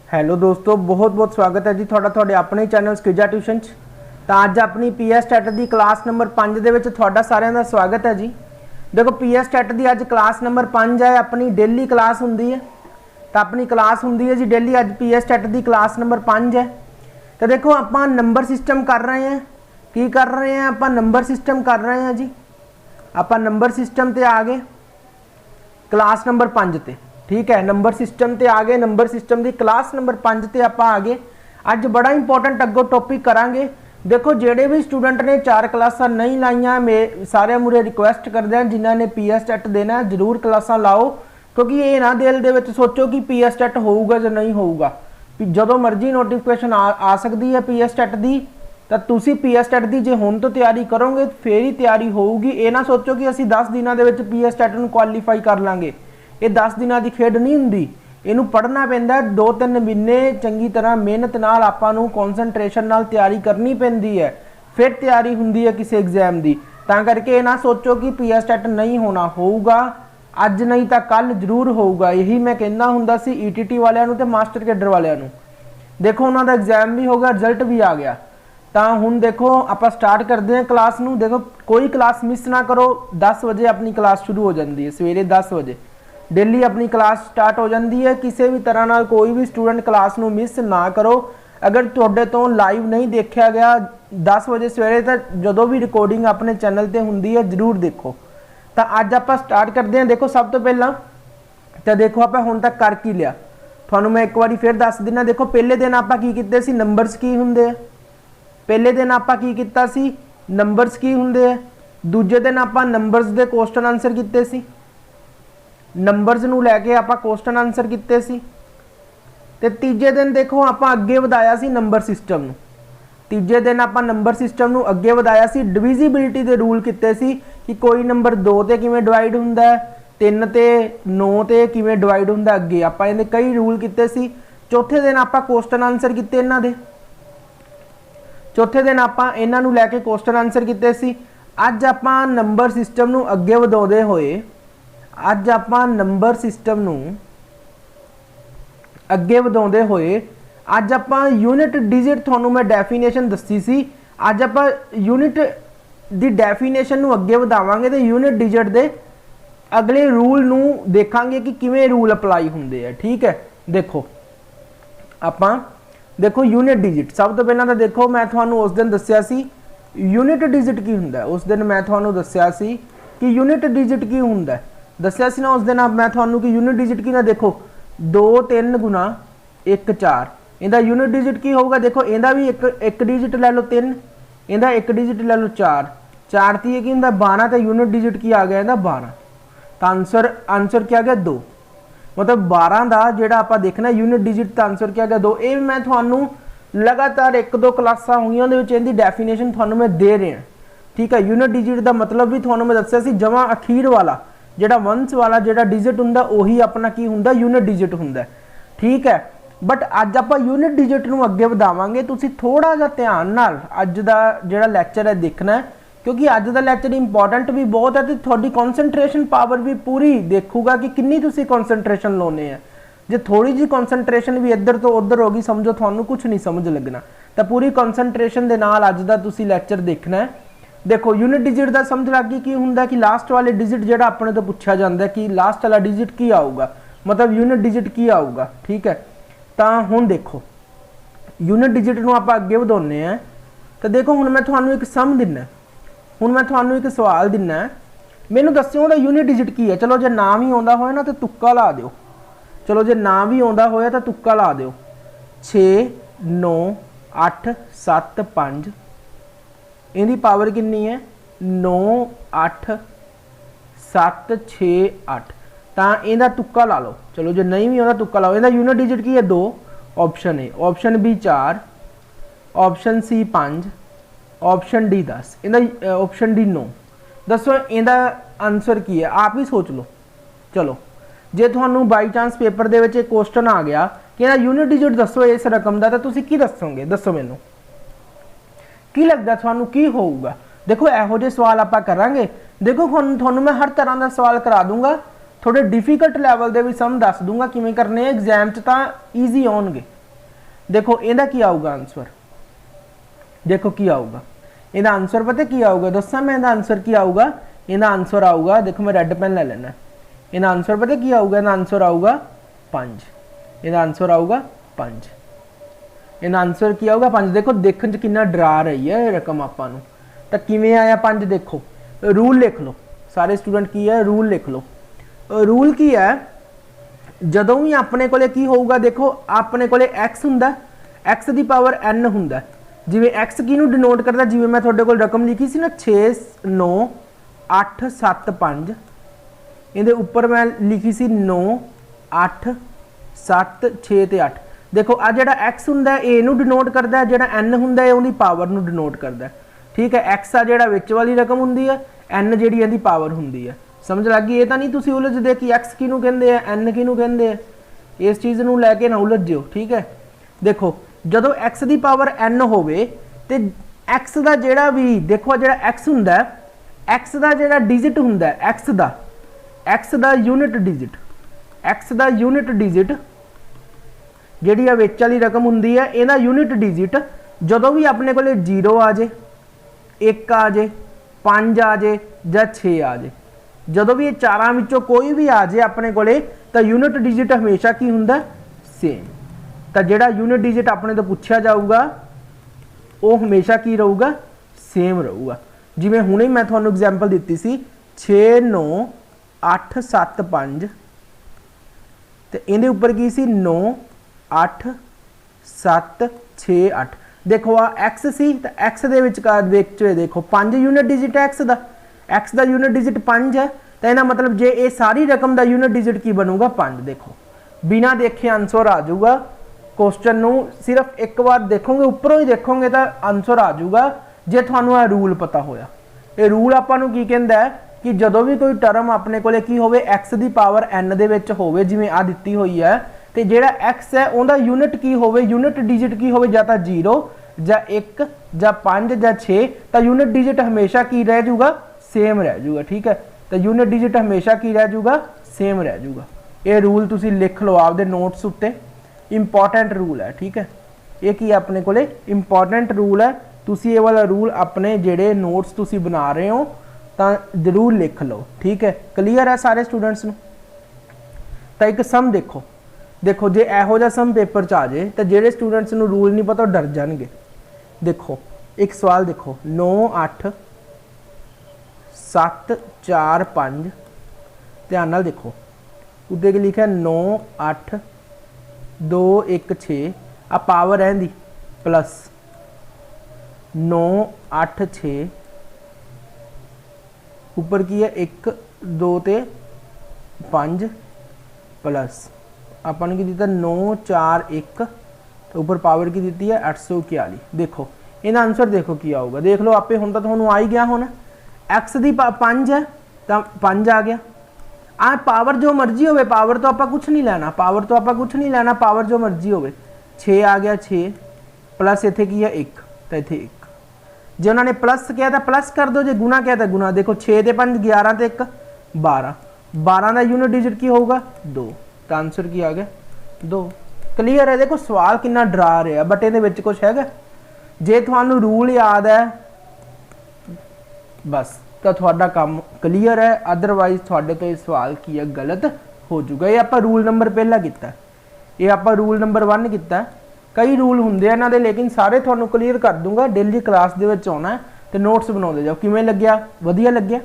Hello ਦੋਸਤੋ, ਬਹੁਤ ਬਹੁਤ ਸਵਾਗਤ ਹੈ ਜੀ ਤੁਹਾਡੇ ਆਪਣੇ ਚੈਨਲ ਸਕਿਜਾ ਟਿਊਸ਼ਨ 'ਚ। ਤਾਂ ਅੱਜ ਆਪਣੀ ਪੀਐਸ ਟੈਟ ਦੀ ਕਲਾਸ ਨੰਬਰ 5 ਦੇ ਵਿੱਚ ਤੁਹਾਡਾ ਸਾਰਿਆਂ ਦਾ ਸਵਾਗਤ ਹੈ ਜੀ। ਦੇਖੋ ਪੀਐਸ ਟੈਟ ਦੀ ਅੱਜ ਕਲਾਸ ਨੰਬਰ 5 ਹੈ, ਆਪਣੀ ਡੇਲੀ ਕਲਾਸ ਹੁੰਦੀ ਹੈ। ਤਾਂ ਆਪਣੀ ਕਲਾਸ ਹੁੰਦੀ ਹੈ ਜੀ ਡੇਲੀ, ਅੱਜ ਪੀਐਸ ਟੈਟ ਦੀ ਕਲਾਸ ਨੰਬਰ 5 ਹੈ। ਤਾਂ ਦੇਖੋ ਆਪਾਂ ਨੰਬਰ ਸਿਸਟਮ ਕਰ ਰਹੇ ਹਾਂ। ਕੀ ਕਰ ਰਹੇ ਹਾਂ ਆਪਾਂ? ਨੰਬਰ ਸਿਸਟਮ ਕਰ ਰਹੇ ਹਾਂ ਜੀ। ਆਪਾਂ ਨੰਬਰ सिस्टम ਤੇ आ गए क्लास नंबर 5 ਤੇ। ठीक है, नंबर सिस्टम ਤੇ आ गए, नंबर सिस्टम की क्लास नंबर 5 ਤੇ ਆਪਾਂ आ गए। ਅੱਜ बड़ा इंपॉर्टेंट अगों टॉपिक करांगे। देखो ਜਿਹੜੇ भी स्टूडेंट ने 4 क्लासा नहीं लाइया, मैं सारे मुरे रिक्वेस्ट करते हैं जिन्होंने पीएस टैट देना जरूर क्लासा लाओ, क्योंकि ये ना दिल दे विच सोचो कि पीएस टैट होऊगा ਜਾਂ नहीं होऊगा। ਜਦੋਂ ਮਰਜ਼ੀ ਨੋਟੀਫਿਕੇਸ਼ਨ ਆ ਸਕਦੀ ਹੈ ਪੀਐਸ ਟੈਟ ਦੀ। ਤਾਂ ਤੁਸੀਂ ਪੀਐਸ ਟੈਟ ਦੀ ਜੇ ਹੁਣ ਤੋਂ ਤਿਆਰੀ ਕਰੋਗੇ ਫੇਰ ਹੀ ਤਿਆਰੀ ਹੋਊਗੀ। ਇਹ ਨਾ ਸੋਚੋ ਕਿ ਅਸੀਂ 10 ਦਿਨਾਂ ਦੇ ਵਿੱਚ ਪੀਐਸ ਟੈਟ ਨੂੰ ਕੁਆਲੀਫਾਈ ਕਰ ਲਾਂਗੇ। ਇਹ 10 ਦਿਨਾਂ ਦੀ ਖੇਡ ਨਹੀਂ ਹੁੰਦੀ, ਇਹਨੂੰ ਪੜ੍ਹਨਾ ਪੈਂਦਾ 2-3 ਮਹੀਨੇ ਚੰਗੀ ਤਰ੍ਹਾਂ ਮਿਹਨਤ ਨਾਲ ਆਪਾਂ ਨੂੰ ਕਨਸੈਂਟਰੇਸ਼ਨ ਨਾਲ ਤਿਆਰੀ ਕਰਨੀ ਪੈਂਦੀ ਹੈ, ਫਿਰ ਤਿਆਰੀ ਹੁੰਦੀ ਹੈ ਕਿਸੇ ਐਗਜ਼ਾਮ ਦੀ। ਤਾਂ ਕਰਕੇ ਇਹ ਨਾ ਸੋਚੋ ਕਿ ਪੀਐਸ ਟੈਟ ਨਹੀਂ ਹੋਣਾ, ਹੋਊਗਾ ਅੱਜ ਨਹੀਂ ਤਾਂ ਕੱਲ ਜ਼ਰੂਰ ਹੋਊਗਾ। ਇਹੀ ਮੈਂ ਕਹਿੰਦਾ ਹੁੰਦਾ ਸੀ ਈਟੀਟੀ ਵਾਲਿਆਂ ਨੂੰ ਤੇ ਮਾਸਟਰ ਕੈਡਰ ਵਾਲਿਆਂ ਨੂੰ। ਦੇਖੋ ਉਹਨਾਂ ਦਾ ਐਗਜ਼ਾਮ ਵੀ ਹੋ ਗਿਆ, ਰਿਜ਼ਲਟ ਵੀ ਆ ਗਿਆ। ਤਾਂ ਹੁਣ ਦੇਖੋ ਆਪਾਂ ਸਟਾਰਟ ਕਰਦੇ ਹਾਂ ਕਲਾਸ ਨੂੰ। ਦੇਖੋ ਕੋਈ ਕਲਾਸ ਮਿਸ ਨਾ ਕਰੋ। 10 ਵਜੇ ਆਪਣੀ ਕਲਾਸ ਸ਼ੁਰੂ ਹੋ ਜਾਂਦੀ ਹੈ, ਸਵੇਰੇ 10 ਵਜੇ डेली अपनी क्लास स्टार्ट हो जाती है। किसी भी तरह नाल कोई भी स्टूडेंट क्लास नूं मिस ना करो। अगर तुहाडे तो लाइव नहीं देखा गया 10 वजे सवेरे, तो जदों भी रिकॉर्डिंग अपने चैनल ते हुंदी है जरूर देखो। तो अज आपां स्टार्ट करते हैं। देखो सब तो पहला तो देखो आपां हुण तक कर की लिया, तुहानूं मैं एक बारी फिर दस दिना। देखो पहले दिन आपां की कीते सी, नंबरस की हुंदे आ। पहले दिन आपां की कीता सी, नंबरस की हुंदे आ। दूजे दिन आपां नंबरस दे क्वेश्चन आंसर कीते सी, नंबरस नूं लैके आपां क्वेश्चन आंसर कीते सी। ते तीजे दिन देखो आपां अगे वधाया सी नंबर सिस्टम नूं। तीजे दिन आपां नंबर सिस्टम नूं अगे वधाया सी, डिविजिबिलिटी दे रूल कीते सी कि कोई नंबर 2 ते किवें डिवाइड हुंदा है, 3 ते 9 ते किवें डिवाइड हुंदा। अगे आपां इहदे कई रूल कीते सी। चौथे दिन आपां क्वेश्चन आंसर कीते इन्हां दे। चौथे दिन आपां इन्हां नूं लैके क्वेश्चन आंसर कीते सी। अज आपां नंबर सिस्टम नूं अगे वधाउंदे होए, अज आपां नंबर सिस्टम नूं अगे वधाउंदे होए अज आपां यूनिट डिजिट तुहानूं मैं डेफिनेशन दस्सी सी। अज आपां यूनिट दी डेफिनेशन नूं अगे वधावांगे ते यूनिट डिजिट दे अगले रूल नूं देखांगे कि किवें रूल अप्लाई हुंदे आ। ठीक है, देखो आपां देखो यूनिट डिजिट सब तो पहलां तां देखो मैं तुहानूं उस दिन दस्सिया सी यूनिट डिजिट की हुंदा है। उस दिन मैं तुहानूं दस्सिया सी कि यूनिट डिजिट की हुंदा है। दस्सिया सी ना उस दिन मैं तुहानूं कि यूनिट डिजिट की ना। देखो 2 3 गुना 1 4, इहदा यूनिट डिजिट की होगा। देखो इहदा भी एक डिजिट लै लो 3, इहदा एक डिजिट लै लो 4, 4 ती की हुंदा 12 ते यूनिट डिजिट की आ गया इहदा 12। तो आंसर क्या आ गया 2। मतलब 12 का जिहड़ा आपां देखना यूनिट डिजिट का आंसर क्या आ गया 2। ये मैं तुहानूं लगातार 1-2 क्लासां होईयां दे विच इहदी डेफिनेशन तुहानूं मैं दे रहा। ठीक है, यूनिट डिजिट का मतलब भी तुहानूं मैं दस्सिया सी जमा अखीर वाला ਜਿਹੜਾ वंश वाला ਜਿਹੜਾ डिजिट ਹੁੰਦਾ ਉਹੀ ਆਪਣਾ ਕੀ ਹੁੰਦਾ यूनिट डिजिट ਹੁੰਦਾ। ठीक है, बट ਅੱਜ ਆਪਾਂ यूनिट डिजिट ਨੂੰ ਅੱਗੇ ਵਧਾਵਾਂਗੇ। ਤੁਸੀਂ ਥੋੜਾ ਜਿਹਾ ਧਿਆਨ ਨਾਲ ਅੱਜ ਦਾ ਜਿਹੜਾ ਲੈਕਚਰ ਹੈ ਦੇਖਣਾ, ਕਿਉਂਕਿ ਅੱਜ ਦਾ ਲੈਕਚਰ ਇੰਪੋਰਟੈਂਟ ਵੀ ਬਹੁਤ ਹੈ ਤੇ ਤੁਹਾਡੀ ਕਨਸੈਂਟਰੇਸ਼ਨ ਪਾਵਰ ਵੀ ਪੂਰੀ ਦੇਖੂਗਾ ਕਿ ਕਿੰਨੀ ਤੁਸੀਂ ਕਨਸੈਂਟਰੇਸ਼ਨ ਲਾਉਨੇ ਆ। ਜੇ ਥੋੜੀ ਜੀ ਕਨਸੈਂਟਰੇਸ਼ਨ ਵੀ ਇੱਧਰ ਤੋਂ ਉੱਧਰ ਹੋ ਗਈ ਸਮਝੋ ਤੁਹਾਨੂੰ ਕੁਝ ਨਹੀਂ ਸਮਝ ਲੱਗਣਾ। ਤਾਂ ਪੂਰੀ ਕਨਸੈਂਟਰੇਸ਼ਨ ਦੇ ਨਾਲ ਅੱਜ ਦਾ ਤੁਸੀਂ ਲੈਕਚਰ ਦੇਖਣਾ ਹੈ। देखो यूनिट डिजिट का समझ लग गई की हुंदा कि लास्ट वाले डिजिट जिहड़ा अपने तो पूछा जाता है कि लास्ट वाला डिजिट की आऊगा, मतलब यूनिट डिजिट की आऊगा। ठीक है, तो हुण देखो यूनिट डिजिट नूं आपां अगे वधाउने आ। तो देखो हुण मैं तुहानूं एक सम दिना, हुण मैं तुहानूं एक सवाल दिना, मैनूं दस्सिओ उहदा यूनिट डिजिट की है। चलो जे नाम ही आउंदा होए ना तो तुक्का ला दिओ। चलो जे नाम ही आउंदा होए तो तुक्का ला दिओ। 6 9 8 7 5, इहदी पावर कितनी है 9 8 7 6 8। तो इहदा तुक्का ला लो। चलो जो नहीं भी होता तुक्का लाओ। इहदा यूनिट डिजिट की है 2, option A, option B 4, option C 5, option D 10, इहदा ऑप्शन डी 9। दसो इहदा आंसर की है, आप ही सोच लो। चलो जे तुहानूं बाई चांस पेपर दे विच क्वेश्चन आ गया कि इहदा यूनिट डिजिट दसो इस रकम का, तो तुसीं की दसोगे? दसो मैनूं की लगता तुहानूं की होऊगा? देखो इहो जिहे सवाल आपां करांगे। देखो तुहानूं मैं हर तरह का सवाल करा दूंगा, थोड़े डिफिकल्ट लैवल के भी सम दस दूंगा किवें करने एग्जाम च, तां ईजी आउणगे। देखो इहदा की आऊगा आंसर, देखो की आऊगा इहदा आंसर, पता की आऊगा दसा मैं इहदा आंसर की आऊगा, इहदा आंसर आऊगा, देखो मैं रेड पेन ले लेना, इहदा आंसर पता की आऊगा, इहदा आंसर आऊगा 5, इहदा आंसर आऊगा 5, इहदा आंसर की आऊगा 5। देखो देखने च कितना डरा रही है रकम आपां नूं, तां किवें आया 5, देखो रूल लिख लो सारे स्टूडेंट, की है रूल लिख लो। रूल की है, जदों भी अपने कोले की होऊगा, देखो अपने कोले x हुंदा, x दी पावर n हुंदा, जिवें x किहनूं डिनोट करदा, जिवें मैं तुहाडे कोल रकम लिखी सी ना 6 9 8 7 5, इहदे उपर मैं लिखी सी 9 8 7 6 ते 8। देखो आ जिहड़ा x हुंदा ए नूं डिनोट करदा, जिहड़ा n हुंदा है उहदी पावर नूं डिनोट करदा, ठीक है। x आ जिहड़ा विच वाली रकम हुंदी है, n जिहड़ी इहदी पावर हुंदी है। समझ लग गई? ये तो नहीं तुसीं उलझदे कि x किहनूं कहंदे आ, n किहनूं कहंदे आ, इस चीज़ नूं लैके ना उलझ, ठीक है। देखो जदों x दी पावर n होवे ते x दा जिहड़ा भी, देखो जिहड़ा x हुंदा, x दा जिहड़ा डिजिट हुंदा, x दा यूनिट डिजिट, x दा यूनिट डिजिट जिहड़ी विच वाली रकम हुंदी है, इहदा यूनिट डिजिट जदों भी अपने कोले 0 आ जाए, 1 आ जाए, 5 आ जाए जां 6 आ जाए, जदों भी ये चारां विचों कोई भी आ जाए अपने कोले, तो यूनिट डिजिट हमेशा की हुंदा सेम। तो जिहड़ा यूनिट डिजिट अपने तो पूछा जाऊगा वो हमेशा की रहूगा, सेम रहूगा। जिवें हुणे मैं तुहानूं एग्जाम्पल दित्ती सी 6 9 8 7 5, ते इहदे उपर की सी 9 8 7 6 8। देखो आ x सी, तो x दे विचकार देखो 5 यूनिट डिजिट है x दा यूनिट डिजिट 5 है, तो इहदा मतलब जे ये सारी रकम दा यूनिट डिजिट की बनूगा 5। देखो बिना देखे आंसर आ जाऊगा, क्वेश्चन नूं सिर्फ एक बार देखोगे, उपरों ही देखोगे तो आंसर आ जाऊगा जे तुहानूं आ रूल पता होया। ये रूल आपां नूं की कहंदा है कि जदों भी कोई टर्म अपने कोले की होवे x दी पावर n दे विच होवे, जिवें आ दित्ती होई है, ते जिहड़ा x है उहदा यूनिट की होवे, यूनिट डिजिट की होवे, जां तां 0 जां 1 जां 5 जां 6, तो यूनिट डिजिट हमेशा की रह जाऊगा, सेम रह जाऊगा, ठीक है। तो यूनिट डिजिट हमेशा की रह जाऊगा, सेम रह जाऊगा। ये रूल तुसीं लिख लो आपदे नोट्स उत्ते, इंपॉर्टेंट रूल है, ठीक है। ये की अपने कोले इंपॉर्टेंट रूल है, तुसीं ये वाला रूल अपने जिहड़े नोट्स तुसीं बना रहे हो तो जरूर लिख लो, ठीक है। क्लीयर है सारे स्टूडेंट्स नूं? तो एक सम देखो, देखो जे इहो जिहा सम पेपर च आ जाए तो जिहड़े स्टूडेंट्स नूं रूल नहीं पता डर जाणगे। देखो एक सवाल देखो 9 8 7 4 5, ध्यान नाल देखो उत्ते की लिखा 9 8 2 1 6, आ पावर है दी प्लस 9 8 6, ऊपर की है 1 2 ते 5 प्लस अपन की दिता 9 4 1, तो ऊपर पावर की दी है 841। देखो इन्हें आंसर देखो की आऊगा, देख लो आपे, हुण तां तुहानूं आ ही गया होना। एक्स दी 5 है तो 5 आ गया, आ पावर जो मर्जी होवे, पावर तो आपां कुछ नहीं लेना, पावर तो आपां कुछ नहीं लेना, पावर जो मर्जी होवे। 6 आ गया 6 प्लस इत्थे की है 1, तो इत्थे 1, जे उन्होंने प्लस किया तो प्लस कर दो, जे गुना किया तो गुना। देखो 6 ते 5 11 ते 1 12, 12 का यूनिट डिजिट की होगा 2, तो आंसर की आ गया 2। क्लीयर है? देखो सवाल कितना डरा रहा, बट ये कुछ है, जे तुहानूं रूल याद है बस तो तुहाडा काम क्लीयर है, अदरवाइज तुहाडे तो ये सवाल की है गलत हो जाऊगा। ये आपां रूल नंबर पहला किया, ये आपां रूल नंबर 1 किया। कई रूल होंगे इन्हां दे, लेकिन सारे तुहानूं क्लीयर कर दूंगा। डेली क्लास दे विच आउणा है तो नोट्स बनाउंदे जाओ। किवें लग्गिया? वधिया लग्गिया?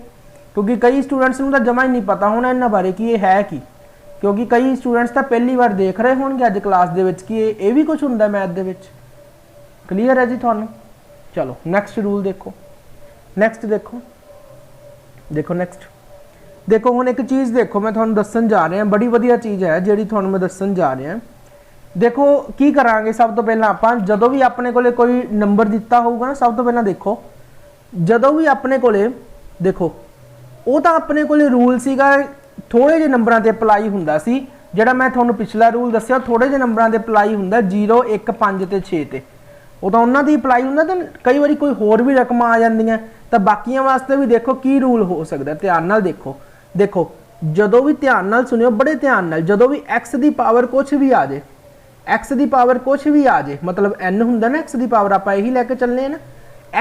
क्योंकि कई स्टूडेंट्स नूं तां जमा ही नहीं पता होना इन्हां बारे कि ये है की, क्योंकि कई स्टूडेंट्स तो पहली बार देख रहे होणगे अज क्लास दे विच कि ये भी कुछ हुंदा मैथ दे विच। क्लीयर है जी तुहानूं? चलो नैक्सट रूल देखो, नैक्सट देखो, देखो नैक्सट देखो। हुण एक चीज़ देखो मैं तुहानूं दस्सण जा रहा, बड़ी वधिया चीज़ है जिहड़ी तुहानूं मैं दस्सण जा रहा। देखो की करांगे, सब तो पहला आपां जदों भी अपने कोले कोई नंबर दिता होगा ना, सब तो पहला देखो जदों भी अपने कोले, देखो वो तो अपने कोले रूल सीगा थोड़े जे नंबरां ते अप्लाई हुंदा सी, जिहड़ा मैं तुहानूं पिछला रूल दस्सिया थोड़े जे नंबरां ते अप्लाई हुंदा 0 1 5 ते 6 ते, वो तो उन्हां दी अप्लाई हुंदा। तो कई बारी कोई होर भी रकम आ जांदियां, तो बाकियां वास्ते भी देखो की रूल हो सकदा, ध्यान नाल देखो। देखो जदों भी ध्यान नाल सुनियो, बड़े ध्यान नाल, जदों भी x दी पावर कुछ भी आ जाए, x ਦੀ ਪਾਵਰ कुछ भी आ जाए, मतलब n ਹੁੰਦਾ ना x ਦੀ ਪਾਵਰ, ਆਪਾਂ ਇਹੀ ਲੈ ਕੇ ਚੱਲਨੇ ਨਾ,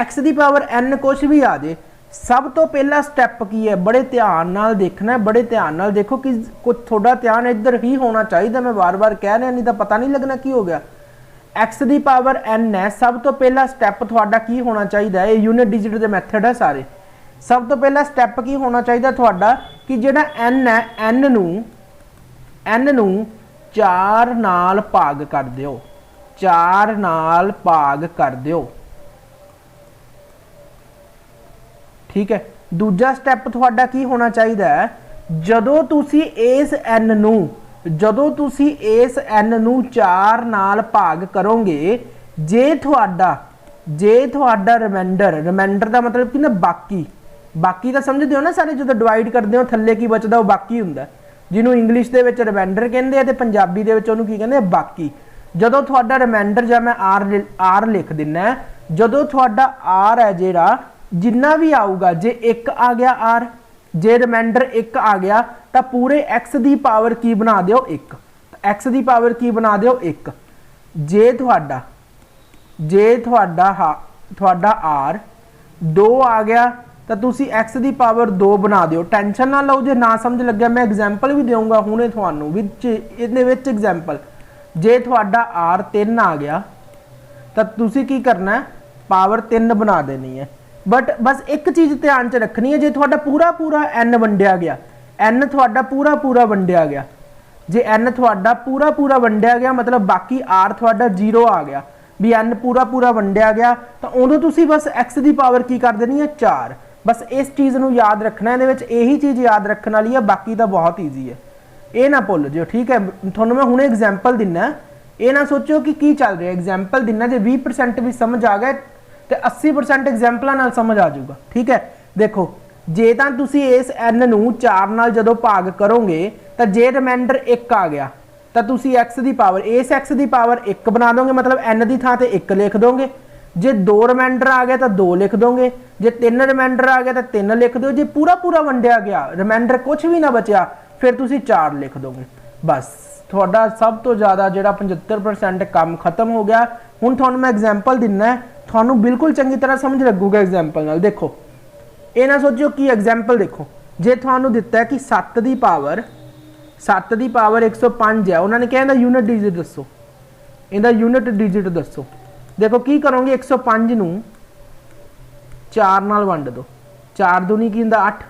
x ਦੀ ਪਾਵਰ n कुछ भी आ जाए, सब तो पहला स्टैप की है, बड़े ध्यान नाल देखना है, बड़े ध्यान नाल देखो कि कुछ थोड़ा ध्यान इधर ही होना चाहिए, मैं बार बार कह रहा नहीं तो पता नहीं लगना की हो गया। x की पावर n है, सब तो पहला स्टैप थोड़ा की होना चाहिए, ये यूनिट डिजिट के मैथड है सारे। सब तो पहला स्टैप की होना चाहिए थोड़ा कि जिहड़ा n है, n नू 4 नाल भाग कर दिओ, 4 नाल भाग कर दिओ, ठीक है। दूजा स्टैप थोड़ा की होना चाहिए, जदों तुसी इस n नू, जदों तुसी इस n नू 4 नाल भाग करोगे, जे थोड़ा रिमाइंडर, रिमाइंडर का मतलब कि ना बाकी, बाकी तो समझते हो ना सारे, जो डिवाइड करते हो थल्ले की बचता वो बाकी हुंदा, जिन्हों इंग्लिश के विच रिमाइंडर कहते हैं, पंजाबी दे विच उहनूं की कहते हैं बाकी। जदों थोड़ा रिमाइंडर या मैं आर लिख दिना, जदों थोड़ा आर है जिहड़ा जिन्ना भी आऊगा, जे एक आ गया आर, जे रिमाइंडर एक आ गया तो पूरे x की पावर की बना दिओ 1, x की पावर की बना दिओ 1। जे थोड़ा आर 2 आ गया तो तुसी x की पावर 2 बना दिओ। टेंशन ना लो जे ना समझ लग्या, मैं एग्जाम्पल भी दूंगा हुणे तुहानूं विच इहदे विच एग्जाम्पल। जे थोड़ा आर 3 आ गया तो तुसी की करना है, पावर 3 बना देनी है। बट बस एक चीज़ ध्यान च रखनी है, जे थोड़ा पूरा n वंडिया गया, n थोड़ा पूरा वंडिया गया, जे n थोड़ा पूरा वंडिया गया मतलब बाकी r थोड़ा 0 आ गया, भी n पूरा वंडिया गया, तो उदों तुसी बस x की पावर की कर देनी है 4। बस इस चीज़ को याद रखना, यही चीज़ याद रखने वाली है, बाकी तो बहुत ईजी है, ये ना भुल जिओ, ठीक है। थोनों मैं हुणे एग्जाम्पल दिना, ये ना सोचो कि की चल रहा है, एग्जाम्पल दिना, जो 20% भी समझ आ गए तो 80% एग्जाम्पलों नाल समझ आ जाऊगा, ठीक है। देखो जे तां तुसी इस n नू 4 नाल जदों भाग करोगे तो जे रिमाइंडर 1 आ गया तो तुसी x की पावर, इस x की पावर 1 बना दोगे, मतलब n की थां ते 1 लिख दोगे। जे 2 रिमाइंडर आ गया तो 2 लिख दोगे, जे 3 रिमाइंडर आ गया तो 3 लिख दो, जे पूरा वंडिया गया, रिमाइंडर कुछ भी ना बचा, फिर तुसी 4 लिख दोगे। बस थोड़ा सब तो ज़्यादा जिहड़ा 75% काम खत्म हो गया। हुण तुहानूं मैं एग्जाम्पल दिना, थानू बिल्कुल चंगी तरह समझ लगूगा एग्जाम्पल नाल। देखो ये ना सोचो कि एग्जाम्पल देखो, जे थानू दिता है कि 7 की पावर 105 है, उन्होंने कहा इहदा यूनिट डिजिट दसो, इहदा यूनिट डिजिट दसो। देखो की करोगे, 105 नू 4 नाल वंड दो, 4 दूनी की हुंदा 8,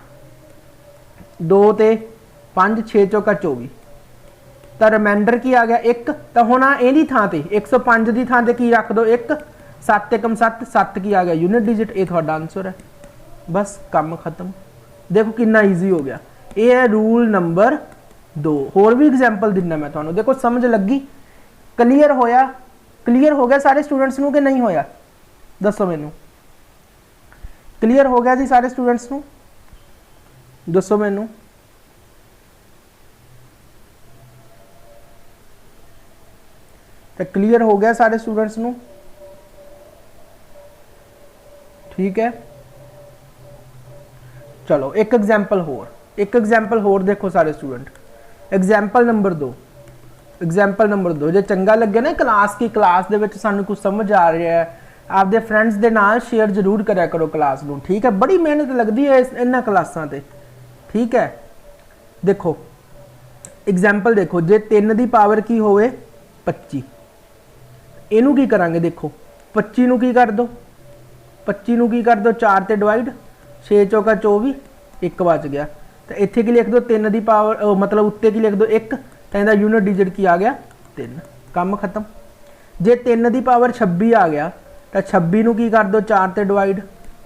2 ते 5 6 चौका 24, तो रिमाइंडर की आ गया 1। तो हुण इहदी थां ते 105 की थां ते की रख दो 1, 7 एकम 7, 7 की आ गया यूनिट डिजिट, ये थोड़ा आंसर है। बस काम खत्म। देखो कितना ईजी हो गया, ये है रूल नंबर 2। होर भी एग्जाम्पल दिना मैं तुहानूं, देखो समझ लगी, क्लीयर होया, क्लीयर हो गया सारे स्टूडेंट्स नूं कि नहीं होया, दसो मैनूं। क्लीयर हो गया जी सारे स्टूडेंट्स नूं, दसो मैनूं। तो क्लीयर हो गया सारे स्टूडेंट्स नूं, ठीक है। चलो एक एग्जाम्पल होर देखो सारे student, example number 2, example number 2 जो चंगा लगे ना क्लास की, क्लास दे विच सानू कुछ समझ आ रहा है, आपदे फ्रेंड्स दे नाल शेयर जरूर करा करो क्लास नूं, ठीक है। बड़ी मेहनत लगती है इन्हां क्लासां ते, ठीक है। देखो एग्जाम्पल देखो, जे 3 की पावर की होवे 25, इनू की करांगे, देखो 25 नू की कर दो, 25 नू की कर दो 4 ते डिवाइड, 6 चौका 24, 1 बच गया। तो इत्थे की लिख दो 3 की पावर, मतलब उत्ते की लिख दो 1, तो इहदा यूनिट डिजिट की आ गया 3, काम खत्म। जे 3 की पावर 26 आ गया तो 26 नू की कर दो 4 ते डिवाइड,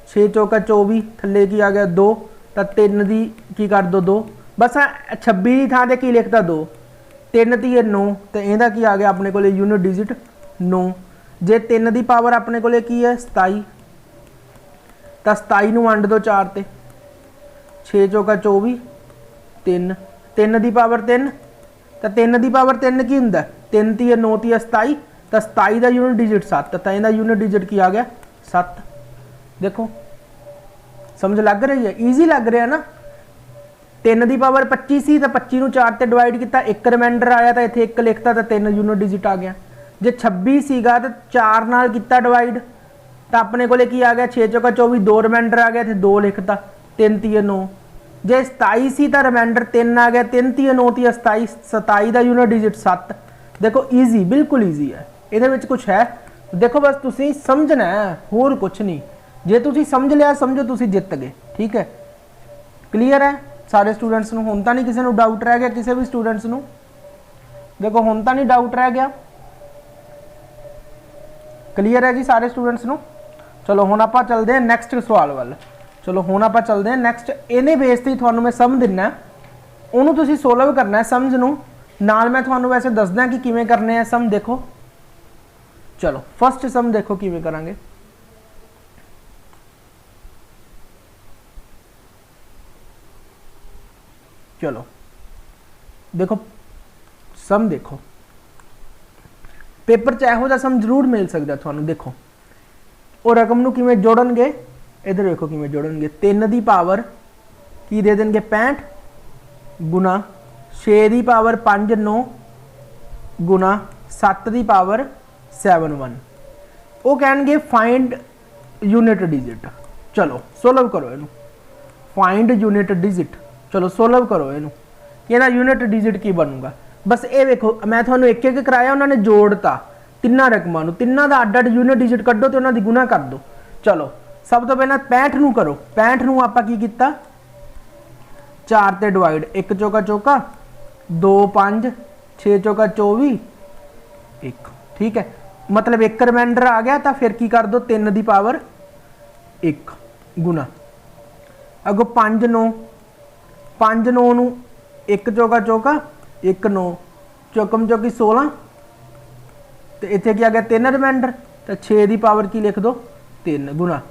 6 चौका 24, थल्ले की आ गया 2, तो 3 की कर दो 2, बस 26 की थां ते की लिखता 2, 3 ती 9, तो इहदा की आ गया अपने को यूनिट डिजिट 9। जे 3 की पावर अपने को की है 27, तो 27 नू वंड दो 4 ते, 6 चौका 24, 3, 3 की पावर 3, तो 3 की पावर 3 की हुंदा, 3 ती 9 ती 27, तो 27 का यूनिट डिजिट 7, तो इहदा यूनिट डिजिट की आ गया 7। देखो समझ लग रही है, ईजी लग रहा है ना। 3 ਦੀ ਪਾਵਰ 25 ਸੀ ਤਾਂ 25 ਨੂੰ 4 ਤੇ ਡਿਵਾਈਡ ਕੀਤਾ, ਇੱਕ ਰਿਮਾइंडर आया ਤਾਂ ਇੱਥੇ 1 ਲਿਖਤਾ ਤਾਂ 3 यूनिट डिजिट आ गया। जे 26 ਸੀਗਾ ਤਾਂ 4 ਨਾਲ ਕੀਤਾ ਡਿਵਾਈਡ ਤਾਂ ਆਪਣੇ ਕੋਲੇ ਕੀ ਆ ਗਿਆ 6 ਚੌਕਾ 24, 2 रिमाइंडर आ गया, ਇੱਥੇ 2 ਲਿਖਤਾ, 3 ਤੀਏ 9। जे 27 ਸੀ ਤਾਂ रिमाइंडर 3 आ गया, 3 ਤੀਏ 9 ਤੀਏ 27, 27 ਦਾ यूनिट डिजिट 7। देखो ईजी, बिल्कुल ईजी है, ਇਹਦੇ ਵਿੱਚ ਕੁਝ ਹੈ। देखो बस ਤੁਸੀਂ ਸਮਝਣਾ है, ਹੋਰ ਕੁਝ नहीं। जे ਤੁਸੀਂ ਸਮਝ ਲਿਆ ਸਮਝੋ ਤੁਸੀਂ ਜਿੱਤ ਗਏ। ठीक है, क्लीयर है सारे स्टूडेंट्स ਨੂੰ? ਹੁਣ ਤਾਂ ਨਹੀਂ ਕਿਸੇ ਨੂੰ ਡਾਊਟ ਰਹਿ ਗਿਆ ਕਿਸੇ ਵੀ स्टूडेंट्स ਨੂੰ? देखो ਹੁਣ ਤਾਂ ਨਹੀਂ ਡਾਊਟ ਰਹਿ ਗਿਆ? क्लीयर है जी सारे स्टूडेंट्स ਨੂੰ? चलो ਹੁਣ ਆਪਾਂ ਚੱਲਦੇ ਹਾਂ ਨੈਕਸਟ ਸਵਾਲ ਵੱਲ। चलो ਹੁਣ ਆਪਾਂ ਚੱਲਦੇ ਹਾਂ ਨੈਕਸਟ। ਇਹਨੇ ਬੇਸ ਤੇ ਤੁਹਾਨੂੰ ਮੈਂ ਸਮ ਦਿੰਨਾ, ਉਹਨੂੰ ਤੁਸੀਂ ਸੋਲਵ ਕਰਨਾ ਹੈ ਸਮਝ ਨੂੰ, ਨਾਲ ਮੈਂ ਤੁਹਾਨੂੰ ਵੈਸੇ ਦੱਸਦਾ ਕਿ ਕਿਵੇਂ ਕਰਨੇ ਆ ਸਮ। देखो चलो फर्स्ट सम देखो किवें करांगे। चलो देखो सम, देखो पेपर च इहो जिहा सम जरूर मिल सकदा तुहानूं। देखो वो रकम नूं किवें जोड़नगे, इधर देखो किवें जोड़नगे। 3 दी पावर की दे देंगे 65 गुना 6 the power 5 9 Guna 7 the power 7 1। वो कहेंगे फाइंड यूनिट डिजिट। चलो सोल्व करो इनू, फाइंड यूनिट डिजिट। चलो सोल्व करो इनू, ਇਹਦਾ यूनिट डिजिट की बनूगा। बस ये देखो मैं ਤੁਹਾਨੂੰ एक एक कराया, उन्होंने जोड़ता ਤਿੰਨਾਂ रकमां ਨੂੰ, ਤਿੰਨਾਂ ਦਾ ਅੱਡ ਅੱਡ यूनिट डिजिट ਕੱਢੋ ਤੇ ਉਹਨਾਂ ਦੀ ਗੁਣਾ ਕਰ ਦੋ। चलो सब तो पहला 65 ਨੂੰ करो। 65 ਨੂੰ ਆਪਾਂ ਕੀ ਕੀਤਾ 4 ਤੇ डिवाइड, 1 ਚੌਕਾ ਚੌਕਾ 2 5 6 ਚੌਕਾ 24 1। ठीक है, मतलब एक रिमाइंडर आ गया तो फिर की कर दो 3 की पावर 1 गुना अगो 5 9 5 9 नू 1 चौका चौका 1 9 चौकम चौकी 16 तो इतने क्या आ गया 3 रिमाइंडर तो 6 की पावर की लिख दो 3 गुना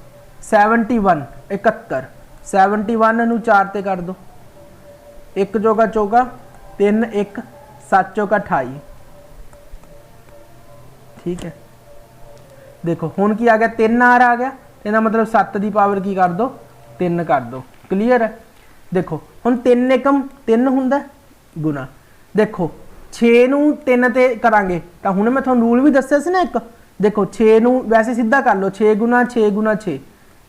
71 71 71 नू 4 ते कर दो, 1 चौका चौका 3 1 7 चौका 28। ठीक है, देखो हुण की आ गया 3 आर आ गया, इसका मतलब 7 की पावर की कर दो 3 कर दो। क्लीयर है, देखो हुण 3 एकम 3 हुंदा गुना, देखो 6 नू 3 ते करांगे तो हुण मैं तुहानूं रूल भी दस्सिया सी ना एक। देखो 6 नू वैसे सीधा कर लो 6 गुना 6 गुना 6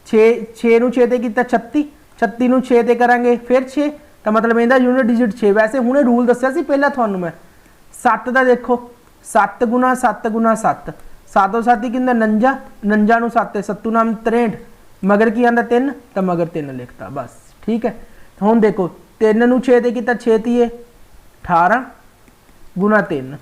6 6 नू 6 ते कीता 36 36 नू 6 ते करांगे फिर 6 तो मतलब इहदा यूनिट डिजिट 6। वैसे हुणे रूल दस्सिया सी पहला तुहानूं मैं 7 दा, देखो 7 गुना 7 गुना 7 7 7 ही कितना 49 49 नू 7 7 नाम 63 मगर की आंदा 3 तो मगर 3 लिखता बस। ठीक है, हुण देखो 3 नू 6 ते कीता 6 तीए 18 गुना 3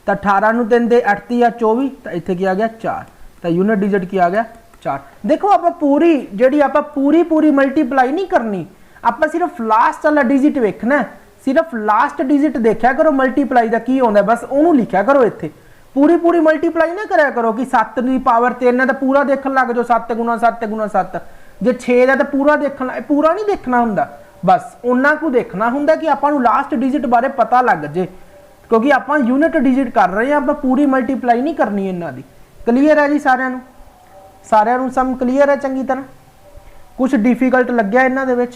तो 18 नू 3 दे 8 तीया 24 तो इत्थे की आ गया 4 तो यूनिट डिजिट की आ गया 4। देखो आप पूरी जिहड़ी आप पूरी मल्टीप्लाई नहीं करनी, आप सिर्फ लास्ट वाला डिजिट वेखना, सिर्फ लास्ट डिजिट देखा करो मल्टीप्लाई का की होंदा, बस उन्होंने लिखा करो। इत्थे पूरी मल्टीप्लाई ना कराया करो कि 7 की पावर 3 है तो पूरा देखने लग जाओ 7 गुना 7 गुना 7। जे 6 है तो पूरा देखना, पूरा नहीं देखना हुंदा, बस उन्ना को देखना हुंदा कि आपां नूं लास्ट डिजिट बारे पता लग जे, क्योंकि आपां यूनिट डिजिट कर रहे हैं, आपां पूरी मल्टीप्लाई नहीं करनी इन्हां दी। क्लीयर है जी सारिआं नूं? सारिआं नूं सम क्लीयर है चंगी तरह? कुछ डिफिकल्ट लग्या इन्हां दे विच?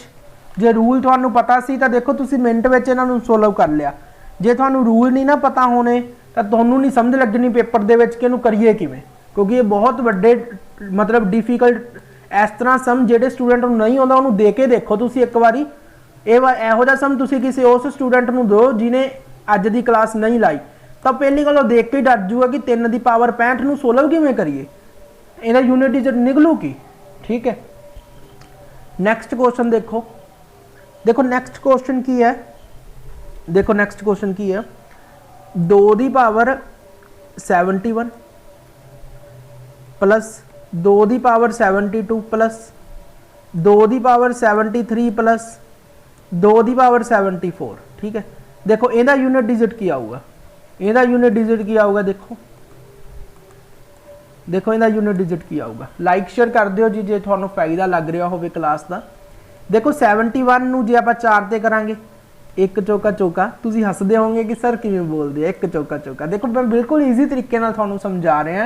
जे रूल तुहानूं पता सी तो देखो तुसीं मिनट विच इन्हां नूं सोल्व कर लिया। जे तुहानूं रूल नहीं ना पता होने तो तुहानूं नहीं समझ लगनी पेपर दे विच कि इहनूं करिए किवें, क्योंकि ये बहुत वड्डे मतलब डिफिकल्ट इस तरह सम जिहड़े स्टूडेंट नूं नहीं आउंदा उहनूं दे के देखो तुसीं एक वारी। इहो जिहा सम तुसीं किसी उस स्टूडेंट नूं दो जिहने अज दी क्लास नहीं लाई तो पहली गल देख के ही डर जूगा कि 3 की पावर 65 नूं सोल्व किवें करिए, इहदा यूनिट डिजिट निकलू की। ठीक है, नैक्सट क्वेश्चन देखो। देखो नैक्सट क्वेश्चन की है, देखो नैक्सट क्वेश्चन की है 2 की पावर 71 प्लस 2 की पावर 72 प्लस 2 की पावर 73 प्लस 2 की पावर 74। ठीक है, देखो इहदा यूनिट डिजिट की आऊगा, इहदा यूनिट डिजिट की आऊगा। देखो देखो इहदा यूनिट डिजिट की आऊगा। लाइक शेयर कर दिओ जी जे तुहानूं फायदा लग रहा होवे क्लास का। देखो 71 नूं जे आपां 4 ते करांगे 1 चौका चौका, तुसीं हसदे होवोगे कि सर किवें बोलदे 1 चौका चौका। देखो मैं बिल्कुल ईजी तरीके नाल तुहानूं समझा रहा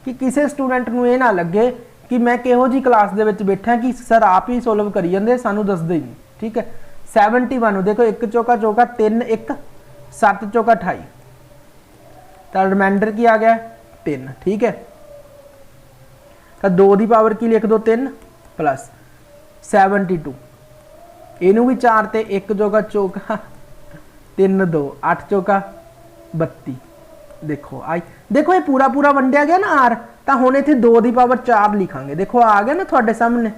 कि किसी स्टूडेंट नूं इह ना लगे कि मैं किहो जी क्लास दे विच बैठा कि सर आप ही सोल्व करी जांदे सानूं दसदे ही नहीं। ठीक है, 71 देखो 1 चौका चौका 3 1 7 चौका 28, तो रिमाइंडर की आ गया 3। ठीक है, तो 2 की पावर की लिख दो 3 प्लस 72, इनू भी 4 ते 1 चौका चौका 3 2 8 चौका 32। देखो आई, देखो ये पूरा पूरा वंडिया गया ना आर, तो हुण इत्थे 2 की पावर 4 लिखांगे। देखो आ गया ना तुहाडे सामने,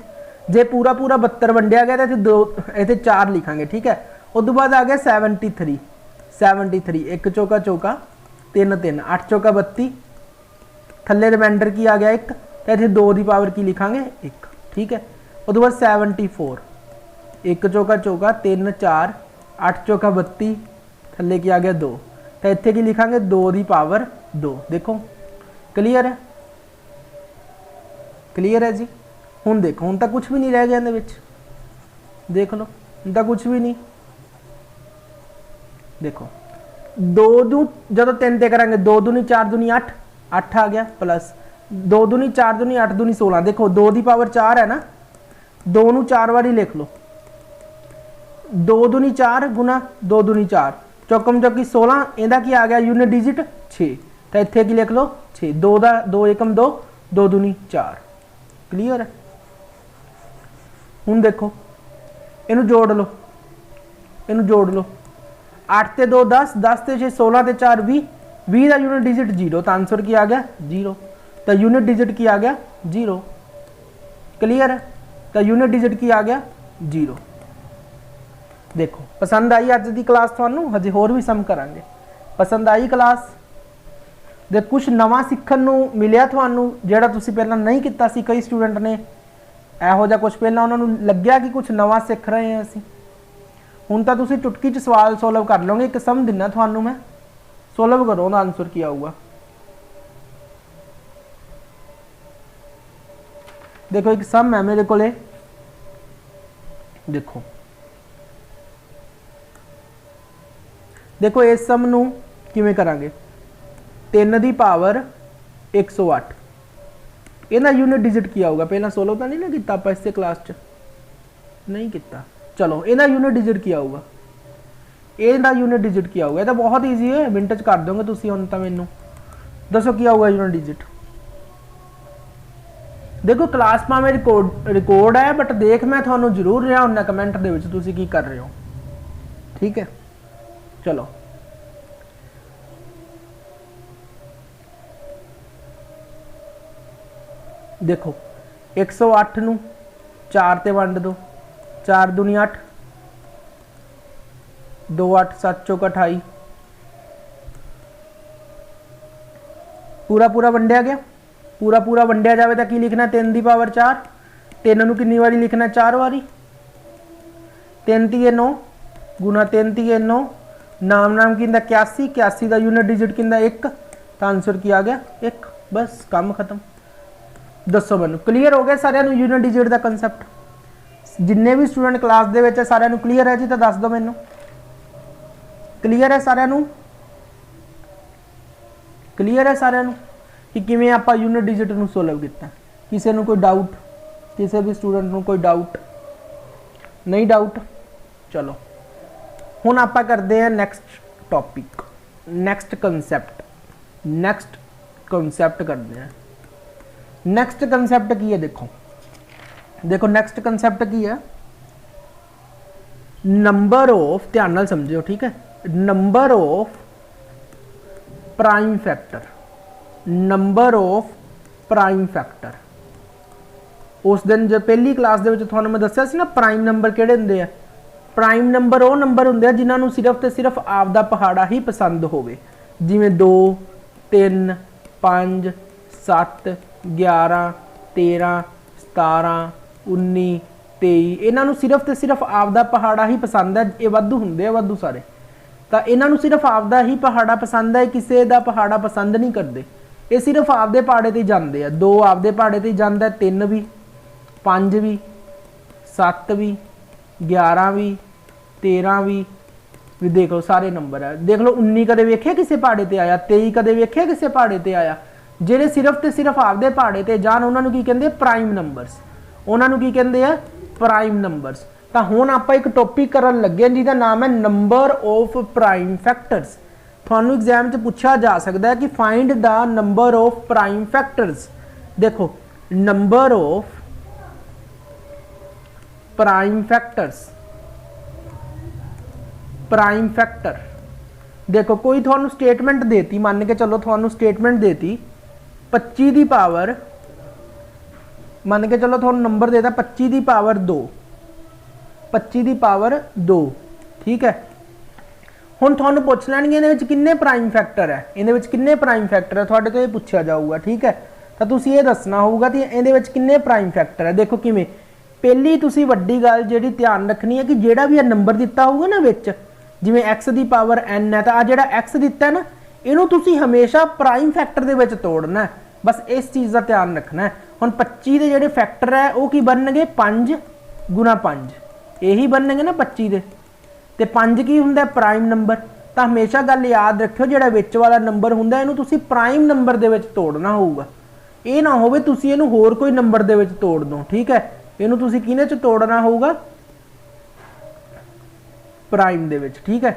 जे पूरा पूरा 72 वंडिया गया तो इत्थे 2 इत्थे 4 लिखांगे। ठीक है, उस तो बाद आ गया 73 73 1 चौका चौका 3 3 8 चौका 32, थल्ले रिमाइंडर की आ गया 1, तो इत्थे 2 की पावर की लिखांगे 1। ठीक है, उस तो बाद 74 1 चौका चौका 3 4 8 चौका 32, थल्ले की आ गया 2, तो इत्थे की लिखांगे 2 की पावर 2। देखो क्लीयर है, क्लीयर है जी। हुण देखो हुण तो कुछ भी नहीं रह गया इहदे विच, देख लो हुण तो कुछ भी नहीं। देखो 2 दू जो 3 ते करांगे 2 दूनी 4 दूनी 8 8 आ गया, प्लस 2 दूनी 4 दूनी 8 दूनी 16। देखो 2 की पावर 4 है ना, 2 नू 4 बारी लिख लो, 2 दूनी 4 गुना 2 दूनी 4 चौकम चौकी 16, इहदा की आ गया यूनिट डिजिट 6, तो इत्थे की लिख लो 6, 2 का 2 एकम 2 2 दूनी 4। क्लीयर है। हुण देखो इनू जोड़ लो, इनू जोड़ लो, 8 ते 2 10 10 ते 6 16 ते 4 20 20 का यूनिट डिजिट 0, तो आंसर की आ गया 0, तो यूनिट डिजिट की आ गया 0। क्लीयर है, तो यूनिट डिजिट की आ गया 0। देखो पसंद आई अज की क्लास थानू, हजे होर भी सम करांगे। पसंद आई क्लास दे कुछ नवा सीखण नू मिलिया थानू जिहड़ा तुसीं पहलां नहीं कीता सी? कई स्टूडेंट ने इहो जिहा कुछ पहलां उन्हां नू लग्गिया कि कुछ नवा सीख रहे हैं असीं। हुण तां तुसीं चुटकी च सवाल सोल्व कर लोगे। एक सम दिना थानू मैं, सोल्व करो, उहदा आंसर की आऊगा। देखो एक सम है मेरे कोले, देखो देखो इस सम नू किवें करांगे। 3 की पावर 108, इहदा यूनिट डिजिट की आऊगा? पहला सोल्व तो नहीं ना किया आपां इस क्लास च, नहीं किया। चलो इहदा यूनिट डिजिट की आऊगा, इहदा यूनिट डिजिट की आऊगा? ये तो बहुत ईजी है, मिनट च कर दोगे तुसीं। हुण तां मैनूं दसो की आऊगा यूनिट डिजिट। देखो क्लास भावें रिकॉर्ड है, बट देख मैं थानू जरूर रहा हुन्ना कमेंट दे विच तुसीं की कर रहे हो। ठीक है, चलो देखो 108 नू 4 ते वंड दो, 4 दूनी 8 2 8 7 चौका 28, पूरा पूरा वंडिया गया। पूरा पूरा वंडिया जाए तो की लिखना? 3 की पावर 4, 3 नू कितनी बारी लिखना? 4 बारी। 3 तीए 9 गुना 3 तीए 9, नाम नाम की 81, 81 का यूनिट डिजिट कि 1, तो आंसर की आ गया 1। बस काम खत्म। दसो मैनू क्लीयर हो गया सारिਆਂ ਨੂੰ यूनिट डिजिट का कंसैप्ट? जिन्ने भी स्टूडेंट क्लास ਦੇ ਵਿੱਚ ਸਾਰਿਆਂ ਨੂੰ क्लीयर है जी? तो दस दो मैनू क्लीयर है सारिਆਂ ਨੂੰ? क्लीयर है सारिਆਂ ਨੂੰ कि किवें आपां यूनिट डिजिट ਨੂੰ सोल्व किया? किसी ਨੂੰ कोई डाउट? किसी भी स्टूडेंट ਨੂੰ कोई डाउट? नहीं डाउट? चलो हुण आपां करते हैं next topic, next concept. Next concept करते हैं। नैक्सट कंसैप्ट की है? देखो देखो नैक्सट कंसैप्ट की है, नंबर ऑफ, ध्यान नाल समझियो। ठीक है, number of prime factor, number of prime factor. उस दिन जो पहली क्लास दे विच तुहानू मैं दस्सिया सी ना प्राइम नंबर किहड़े हुंदे आ। प्राइम नंबर वो नंबर हुंदे आ जिन्हां नू सिर्फ ते सिर्फ आपदा पहाड़ा ही पसंद होवे, जिवें 2 3 5 7 11 13 17 19 23, इन्हां नू सिर्फ ते सिर्फ आपदा पहाड़ा ही पसंद है। ये वाधू हुंदे आ, वाधू सारे, तो इन्हां नू सिर्फ आपदा ही पहाड़ा पसंद है, किसी दा पहाड़ा पसंद नहीं करते। ये सिर्फ आपदे पहाड़े ते जांदे आ। 2 आपदे पहाड़े ते जांदा, 3 भी, 5 भी, 7 भी, 11 भी, 13 भी देख लो सारे नंबर है। देख लो 19 कदे वेखिया किसी पहाड़े ते आया, 23 कदे वेखिया किसी पहाड़े ते आया। ਜਿਹੜੇ सिर्फ ਤੇ सिर्फ ਆਪਦੇ ਪਹਾੜੇ ਤੇ ਜਾਣ ਉਹਨਾਂ ਨੂੰ ਕੀ ਕਹਿੰਦੇ? Prime numbers. ਉਹਨਾਂ ਨੂੰ ਕੀ ਕਹਿੰਦੇ ਆ? Prime numbers. तो हुण आपां एक टॉपिक करन लगे जिहदा नाम है नंबर ऑफ प्राइम फैक्टर्स। तुहानूं एग्जाम च पूछा जा सकता है कि find the number of prime factors. देखो number of prime factors, prime factor देखो कोई थानू स्टेटमेंट देती, मान के चलो थानू स्टेटमेंट देती 25 की पावर, मान के चलो थानू नंबर देता 25 की पावर 2, 25 की पावर 2, ठीक है। हुण थानू पुछ लैणगे इहदे विच किन्ने प्राइम फैक्टर है, इहदे विच किन्ने प्राइम फैक्टर है, तुहाडे तो ये पुछया जाऊगा, ठीक है। तो तुसीं ये दसना होगा कि इहदे विच किन्ने प्राइम फैक्टर है। देखो किवें, पहली तुसीं वड्डी गल जिहड़ी ध्यान रखनी है कि जिहड़ा भी नंबर दिता होगा ना विच, जिवें x की पावर n है, तो आ जिहड़ा x दिता है ना, इहनूं तुसीं हमेशा प्राइम फैक्टर दे विच तोड़ना है, बस इस चीज़ का ध्यान रखना है। हुण 25 के जिहड़े फैक्टर है वो की बनणगे 5 गुना 5, यही बनणगे ना 25 दे, ते 5 की हुंदा प्राइम नंबर। तो हमेशा गल याद रखियो जिहड़ा विच वाला नंबर हुंदा इहनूं तुसीं प्राइम नंबर दे विच तोड़ना होऊगा, ये ना होवे तुसीं इहनूं होर कोई नंबर दे विच तोड़ दो, ठीक है। इहनूं तुसीं किहदे च तोड़ना होऊगा, प्राइम दे विच, ठीक है।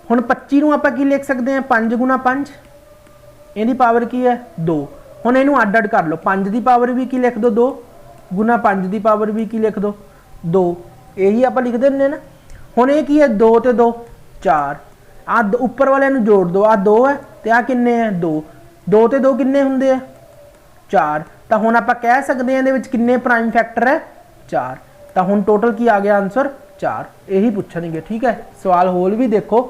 हुण 25 नूं आपां की लिख सकते हैं 5 गुना 5, इहदी पावर की है 2। हुण इहनूं अड अड कर लो, 5 की पावर भी की लिख दो 2, गुना 5 की पावर भी की लिख दो 2, यही आपां लिख दिंदे ना। हुण ये की है 2 ते 2 4, आ उपर वाले नूं जोड़ दो, आ 2 है ते आ किन्ने है 2, 2 ते 2 किन्ने हुंदे आ 4। तो हुण आपां कह सकते हैं इहदे विच किन्ने प्राइम फैक्टर है 4। तो हुण टोटल की आ गया आंसर 4, यही पूछणगे, ठीक है। सवाल होल भी देखो,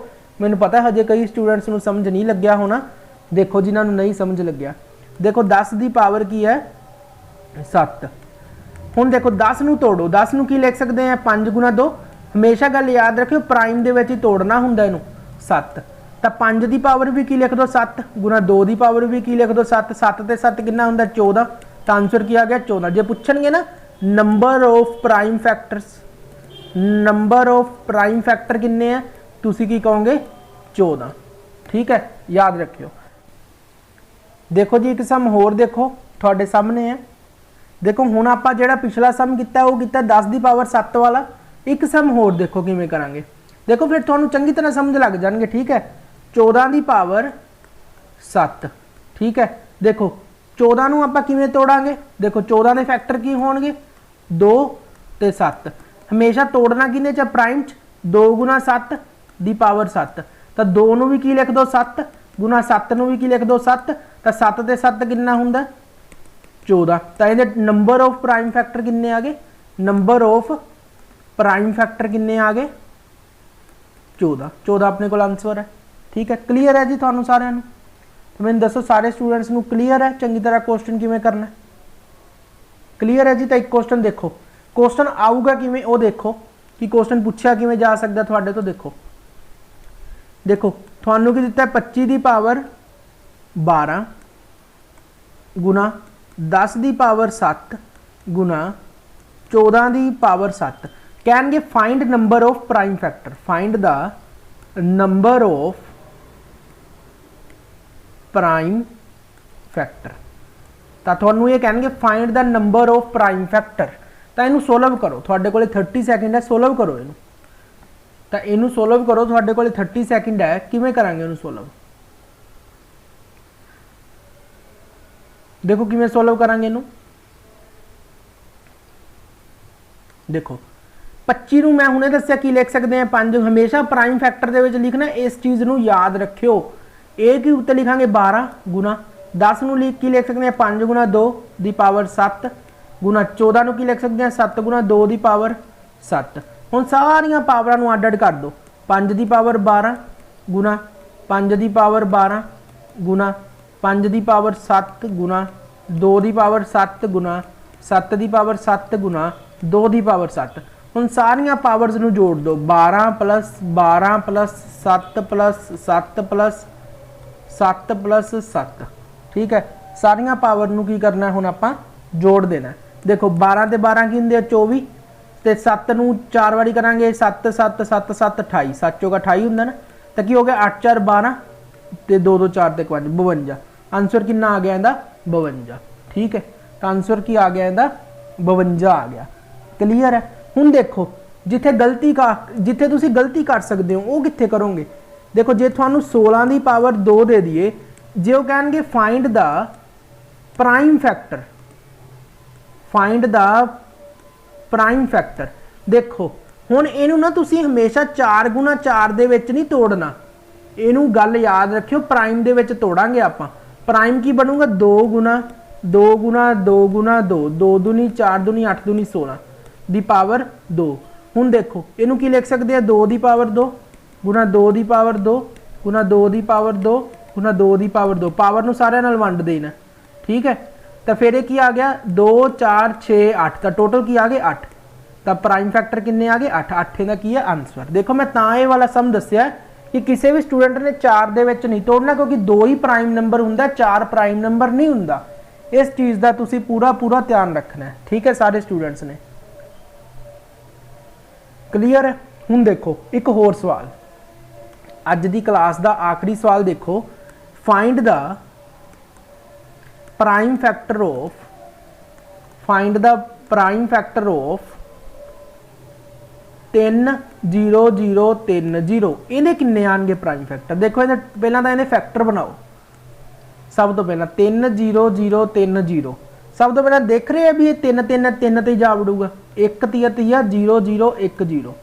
मैनूं पता हजे कई स्टूडेंट्स नूं समझ नहीं लग्या होना, देखो जिन्हां नूं नहीं समझ लग्या। देखो 10 की पावर की है 7। हुण देखो 10 नूं तोड़ो, 10 नूं की लिख सकते हैं 5 गुना 2, हमेशा गल याद रखियो प्राइम दे विच ही तोड़ना हुंदा इहनूं 7। तो 5 की पावर भी की लिख दो 7, गुना 2 की पावर भी की लिख दो 7, 7 ते 7 कितना हुंदा 14। तो आंसर की आ गया 14। जे पुछणगे ना number of prime factors, number of prime factor किन्ने है, तुसी की कहोगे 14, ठीक है, याद रखियो। देखो जी एक सम होर देखो थोड़े सामने है। देखो हुण आपां जिहड़ा पिछला सम कीता वो कीता 10 की पावर 7 वाला, एक सम होर देखो किवें करांगे। देखो फिर तुहानूं चंगी तरह समझ लग जाणगे, ठीक है। 14 की पावर 7, ठीक है। देखो 14 नूं आपां किवें तोड़ांगे, देखो 14 के फैक्टर की होणगे 2 ते 7, हमेशा तोड़ना किने च प्राइम च, 2 गुना 7 की पावर 7। तो 2 नूं भी की लिख दो 7, गुना 7 नूं भी की लिख दो 7, तो 7 ते 7 कितना हुंदा 14। तो इहदे नंबर ऑफ प्राइम फैक्टर किन्ने आ गए, नंबर ऑफ प्राइम फैक्टर किन्ने आ गए 14। 14 अपने कोल आंसर है, ठीक है। क्लीयर है जी तुहानूं सारिआं नूं? तो मैनूं दसो सारे स्टूडेंट्स नूं क्लीयर है चंगी तरह क्वेश्चन किवें करना है? क्लीयर है जी। तो एक क्वेश्चन देखो, क्वेश्चन आऊगा किवें वो देखो कि क्वेश्चन पूछा किवें जा सकदा तुहाडे तो। देखो देखो तुहानूं की दित्ता है 25 की पावर 12 गुना 10 की पावर 7 गुना 14 की पावर 7। कहणगे find number of prime factor, find the number of prime factor. तो तुहानूं ये कहणगे find the number of prime factor. तो इनू सोल्व करो, तुहाडे कोले 30 सैकेंड है, सोल्व करो इनू। तो इनू सोल्व करो, तुहाडे कोले 30 सैकेंड है, किवें करांगे इनू सोल्व? देखो किवें सोल्व करांगे इनू। देखो 25 नूं मैं हुणे दस्सिया की लिख सकते हैं 5, हमेशा प्राइम फैक्टर दे विच लिखना, इस चीज़ नूं याद रखियो। ए के उत्ते लिखांगे 12 गुना 10 नूं की लिख सकते हैं 5 गुना 2 की पावर 7 गुना 14 नूं की लिख सकते हैं 7 गुना 2 की पावर 7। हुण सारियां पावरां नूं अड अड कर दो, 5 की पावर 12 गुना 5 की पावर 12 गुना 5 की पावर 7 गुना 2 की पावर 7 गुना 7 की पावर 7 गुना 2 की पावर 7। हुण सारियां पावर्स नूं जोड़ दो, 12 plus 12 plus 7 plus 7 plus 7 plus 7, ठीक है। सारियां पावर नूं की करना है हुण आपां जोड़ देना। देखो 12 ते 12 की हुंदे 24, ते 7 नूं 4 वारी करांगे 7 7 7 7 28, 7 चौका 28 हुंदा ना। तो की हो गया 8 4 12 ते 2 2 4 ते 5 52। आंसर कितना आ गया इहदा 52, ठीक है। तो आंसर की आ गया इहदा 52 आ गया। क्लीयर है। हुण देखो जिथे तुसी गलती कर सकते हो वो कित्थे करोगे। देखो जे तुहानू 16 की पावर 2 दे दिए, जे वो कहेंगे find the prime factor, find the prime factor. देखो हुण इनू ना तुसी हमेशा 4 गुणा 4 दे विच नहीं तोड़ना, इनू गल याद रखियो प्राइम दे विच तोड़ांगे आपां। प्राइम की बनूगा 2 गुणा 2 गुणा 2 गुणा 2, 2 दूनी 4 दूनी 8 दूनी 16 दी पावर 2। हुण देखो इनू की लिख सकते हैं 2 दी पावर 2 गुणा 2 दी पावर 2 गुणा 2 दी पावर 2 गुणा 2 दी पावर 2, पावर नू सारे नाल वंड देना, ठीक है। तो फिर ये की आ गया 2 4 6 8, तो टोटल की आ गए 8, तो प्राइम फैक्टर किन्ने आ गए 8, 8 का की है आंसर। देखो मैं तां ये वाला सम दस्या कि किसी भी स्टूडेंट ने 4 दे विच नहीं तोड़ना, क्योंकि 2 ही प्राइम नंबर हुंदा, 4 प्राइम नंबर नहीं हुंदा। इस चीज़ का तुसी पूरा पूरा ध्यान रखना है, ठीक है सारे स्टूडेंट्स ने। क्लीयर है। हुण देखो एक होर सवाल, अज दी क्लास का आखिरी सवाल देखो, find the prime factor of, find the prime factor of 3 0 0 3 0, इन्हें किन्ने आएंगे प्राइम फैक्टर। देखो इन्हें पहला तो इन्हें फैक्टर बनाओ, सब तो पहला 3 0 0 3 0, सब तो पहला देख रहे हैं भी ये 3 3 3 ते जा वड़ूगा, 1 3 3 0 0 1 0।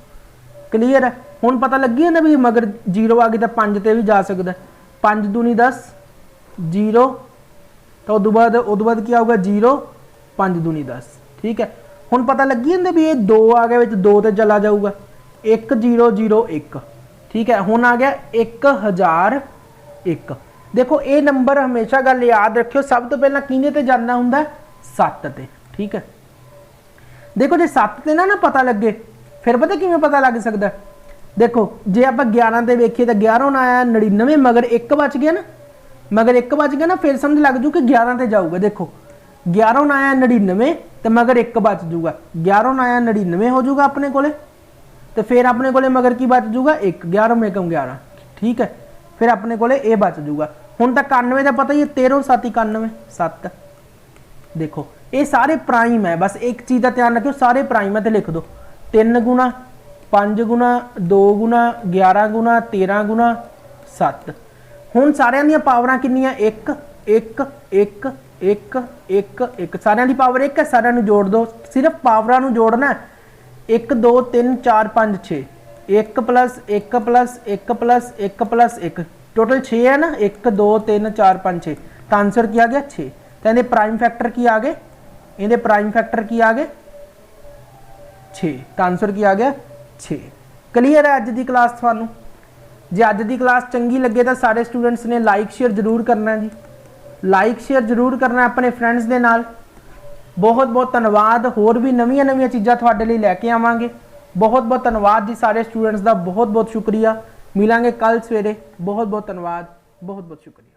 क्लीयर है। हुण पता लगी है ना भी मगर 0 आ गई तो 5 ते भी जा सकता है, 5 दूनी 10 0, तो उदों बाद क्या होगा 0 5 दूनी 10, ठीक है। हुण पता लगी जांदा भी ये 2 आ गया, 2 ते चला जाऊगा, 1 0 0 1, ठीक है। हुण आ गया 1001। देखो ये नंबर हमेशा गल याद रखियो, सब तो पहला किने ते जाना हुंदा 7 ते, ठीक है। देखो जे 7 ते ना पता लगे फिर पता किवें पता लग सकता। देखो जे आप 11 ते वेखिए तो 11 आया 99, मगर 1 बच गया ना, मगर 1 बच गया ना, फिर समझ लग जू कि 11 ते जाऊगा। देखो 11 आया 99 तो मगर 1 बच जूगा, 11 आया 99 हो जूगा अपने कोले, तो फिर अपने कोले मगर की बच जूगा 1, 11 में 11, ठीक है। फिर अपने कोले ए बच जूगा। हुण तक 91 का पता ही है, 13 7 91 7। देखो ये सारे प्राइम है, बस एक चीज़ का ध्यान रखियो सारे प्राइम है, तो लिख दो 3 गुणा 5 गुणा 2 गुणा 11 गुणा 13 गुणा 7। हुण सारिਆਂ ਦੀਆਂ पावरां कितनियां 1 1 1 1 1 1, सारिਆਂ ਦੀ पावर 1 है, सारिਆਂ ਨੂੰ जोड़ दो, सिर्फ पावरां ਨੂੰ जोड़ना है। 1 2 3 4 5 6, 1 plus 1 plus 1 plus 1 plus 1, total 6 है ना, 1 2 3 4 5 6, तो आंसर की आ गया 6। तो इहदे प्राइम फैक्टर की आ गए, इहदे प्राइम फैक्टर की आ गए 6, तो आंसर की आ गया 6। क्लीयर है अज की क्लास थानू। जे अज की क्लास चंगी लगे तो सारे स्टूडेंट्स ने लाइक शेयर जरूर करना है जी, लाइक शेयर जरूर करना है अपने फ्रेंड्स के नाल। बहुत बहुत धन्यवाद, होर भी नवीं नवीं चीज़ां तुहाडे लई लैके आवांगे। बहुत बहुत धन्यवाद जी सारे स्टूडेंट्स का, बहुत बहुत शुक्रिया। मिलांगे कल सवेरे, बहुत बहुत धन्यवाद, बहुत बहुत शुक्रिया।